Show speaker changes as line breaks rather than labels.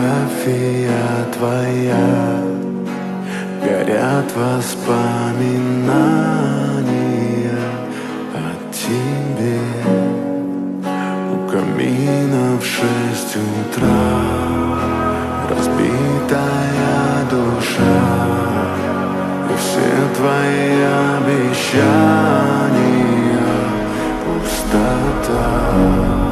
фотография твоя, горят воспоминания о тебе. У камина в 6 утра разбитая душа, и все твои обещания пустота.